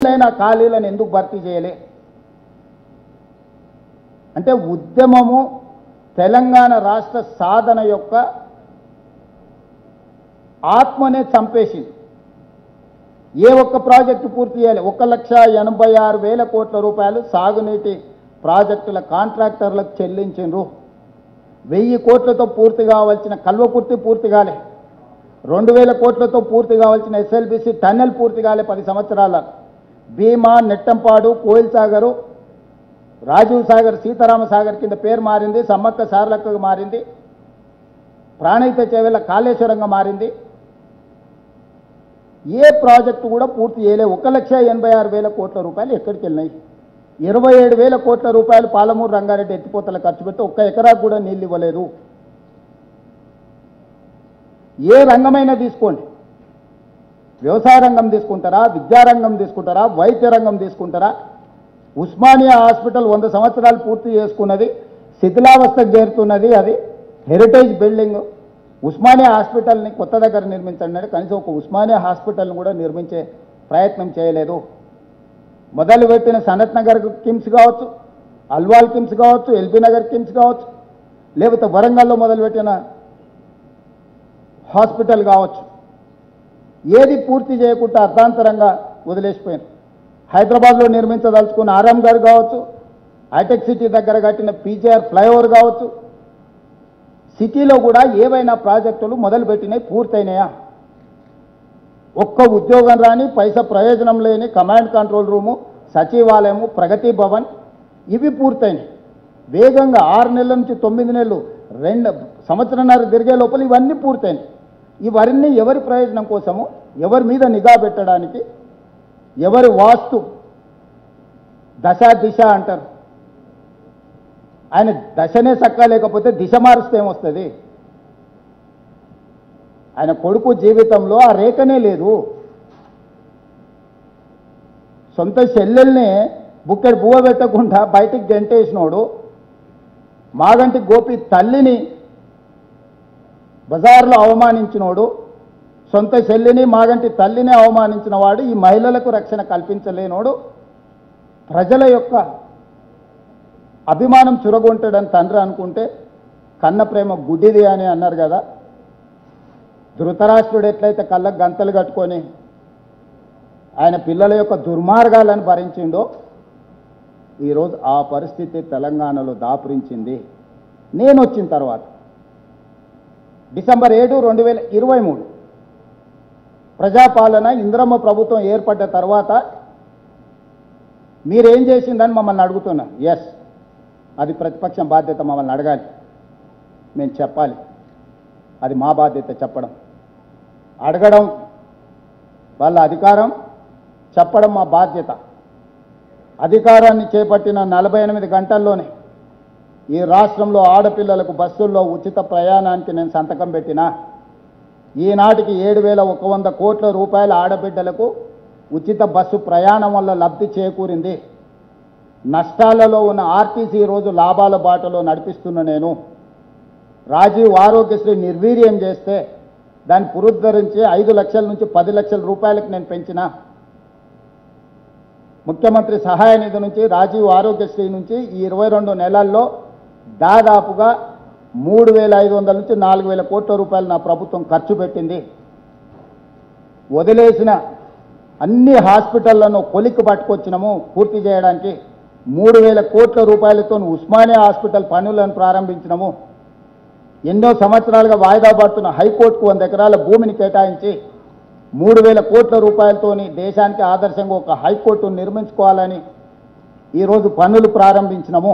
ఏడైనా ఖాళీలను ఎందుకు భర్తీ చేయలే? అంటే ఉద్యమము తెలంగాణ రాష్ట్ర సాధన యొక్క ఆత్మనే చంపేసింది. ఏ ఒక్క ప్రాజెక్టు పూర్తి చేయాలి? 1,86,000 కోట్ల రూపాయలు సాగునీటి ప్రాజెక్టుల కాంట్రాక్టర్లకు చెల్లించిండ్రు. 1000 కోట్లతో పూర్తి కావాల్సిన కల్వకుర్తి పూర్తి కాలే, 2000 కోట్లతో పూర్తి కావాల్సిన ఎస్ఎల్బిసి టన్నెల్ పూర్తి కాలే 10 సంవత్సరాల. భీమా, నెట్టంపాడు, కోయిల్ సాగరు, రాజీవ్ సాగర్, సీతారామ సాగర్ కింద పేరు మారింది, సమ్మక్క సారలక్కగా మారింది, ప్రాణహిత చేవెళ్ళ కాళేశ్వరంగా మారింది. ఏ ప్రాజెక్టు కూడా పూర్తి చేయలే. 1,86,000 కోట్ల రూపాయలు ఎక్కడికి వెళ్ళినాయి? 27,000 కోట్ల రూపాయలు పాలమూరు రంగారెడ్డి ఎత్తిపోతల ఖర్చు పెట్టి 1 ఎకరాకు కూడా నీళ్ళు ఇవ్వలేదు. ఏ రంగమైనా తీసుకోండి, వ్యవసాయ రంగం తీసుకుంటారా, విద్యారంగం తీసుకుంటారా, వైద్య రంగం తీసుకుంటారా? ఉస్మానియా హాస్పిటల్ 100 సంవత్సరాలు పూర్తి చేసుకున్నది, శిథిలావస్థకు చేరుతున్నది. అది హెరిటేజ్ బిల్డింగ్. ఉస్మానియా హాస్పిటల్ని కొత్త దగ్గర నిర్మించండి, కనీసం ఒక ఉస్మానియా హాస్పిటల్ని కూడా నిర్మించే ప్రయత్నం చేయలేదు. మొదలుపెట్టిన సనత్ నగర్ కిమ్స్ కావచ్చు, అల్వాల్ కిమ్స్ కావచ్చు, ఎల్బీ నగర్ కిమ్స్ కావచ్చు, లేకపోతే వరంగల్లో మొదలుపెట్టిన హాస్పిటల్ కావచ్చు, ఏది పూర్తి చేయకుండా అర్ధాంతరంగా వదిలేసిపోయారు. హైదరాబాద్లో నిర్మించదలుచుకున్న ఆరామ్ గారు కావచ్చు, హైటెక్ సిటీ దగ్గర కట్టిన పీజీఆర్ ఫ్లైఓవర్ కావచ్చు, సిటీలో కూడా ఏవైనా ప్రాజెక్టులు మొదలుపెట్టినాయి, పూర్తయినాయా? ఒక్క ఉద్యోగం రాని, పైసా ప్రయోజనం లేని కమాండ్ కంట్రోల్ రూము, సచివాలయము, ప్రగతి భవన్ ఇవి పూర్తయినాయి. వేగంగా 6 నెలల నుంచి 9 నెలలు, 2 సంవత్సరాలు తిరిగే లోపల ఇవన్నీ పూర్తయినాయి. ఇవన్నీ ఎవరి ప్రయోజనం కోసము? ఎవరి మీద నిఘా పెట్టడానికి? ఎవరి వాస్తు దశ దిశ అంటారు. ఆయన దశనే చక్కా లేకపోతే దిశ మారుస్తే ఏమొస్తుంది? ఆయన కొడుకు జీవితంలో ఆ రేఖనే లేదు. సొంత చెల్లెల్ని బుక్కెడు బువ్వ పెట్టకుండా బయటికి గంటేసినోడు, మాగంటి గోపి తల్లిని బజార్లో అవమానించినోడు, సొంత చెల్లిని మాగంటి తల్లిని అవమానించిన వాడు, ఈ మహిళలకు రక్షణ కల్పించలేనోడు, ప్రజల యొక్క అభిమానం చురగొంటాడని తండ్రి అనుకుంటే కన్న ప్రేమ గుడ్డిది అని అన్నారు కదా. ధృతరాష్ట్రుడు ఎట్లయితే కళ్ళకు గంతలు కట్టుకొని ఆయన పిల్లల యొక్క దుర్మార్గాలను భరించిండో, ఈరోజు ఆ పరిస్థితి తెలంగాణలో దాపురించింది. నేను వచ్చిన తర్వాత డిసెంబర్ 7, 2023 ప్రజాపాలన ఇందిరమ్మ ప్రభుత్వం ఏర్పడ్డ తర్వాత మీరేం చేసిందని మమ్మల్ని అడుగుతున్నారు. ఎస్, అది ప్రతిపక్షం బాధ్యత, మమ్మల్ని అడగాలి, మేము చెప్పాలి. అది మా బాధ్యత చెప్పడం. అడగడం వాళ్ళ అధికారం, చెప్పడం మా బాధ్యత. అధికారాన్ని చేపట్టిన 48 గంటల్లోనే ఈ రాష్ట్రంలో ఆడపిల్లలకు బస్సుల్లో ఉచిత ప్రయాణానికి నేను సంతకం పెట్టినా. ఈనాటికి 7,100 కోట్ల రూపాయల ఆడబిడ్డలకు ఉచిత బస్సు ప్రయాణం వల్ల లబ్ధి చేకూరింది. నష్టాలలో ఉన్న ఆర్టీసీ రోజు లాభాల బాటలో నడిపిస్తున్న నేను. రాజీవ్ ఆరోగ్యశ్రీ నిర్వీర్యం చేస్తే దాన్ని పునరుద్ధరించి 5 లక్షల నుంచి 10 లక్షల రూపాయలకు నేను పెంచిన. ముఖ్యమంత్రి సహాయ నిధి నుంచి, రాజీవ్ ఆరోగ్యశ్రీ నుంచి ఈ 22 నెలల్లో దాదాపుగా 3,500 నుంచి 4,000 కోట్ల రూపాయలు నా ప్రభుత్వం ఖర్చు పెట్టింది. వదిలేసిన అన్ని హాస్పిటళ్లను కొలిక్కి పట్టుకొచ్చినాము పూర్తి చేయడానికి. 3,000 కోట్ల రూపాయలతో ఉస్మానియా హాస్పిటల్ పనులను ప్రారంభించినాము. ఎన్నో సంవత్సరాలుగా వాయిదా పడుతున్న హైకోర్టుకు 100 ఎకరాల భూమిని కేటాయించి 3,000 కోట్ల రూపాయలతోని దేశానికి ఆదర్శంగా ఒక హైకోర్టును నిర్మించుకోవాలని ఈరోజు పనులు ప్రారంభించినాము.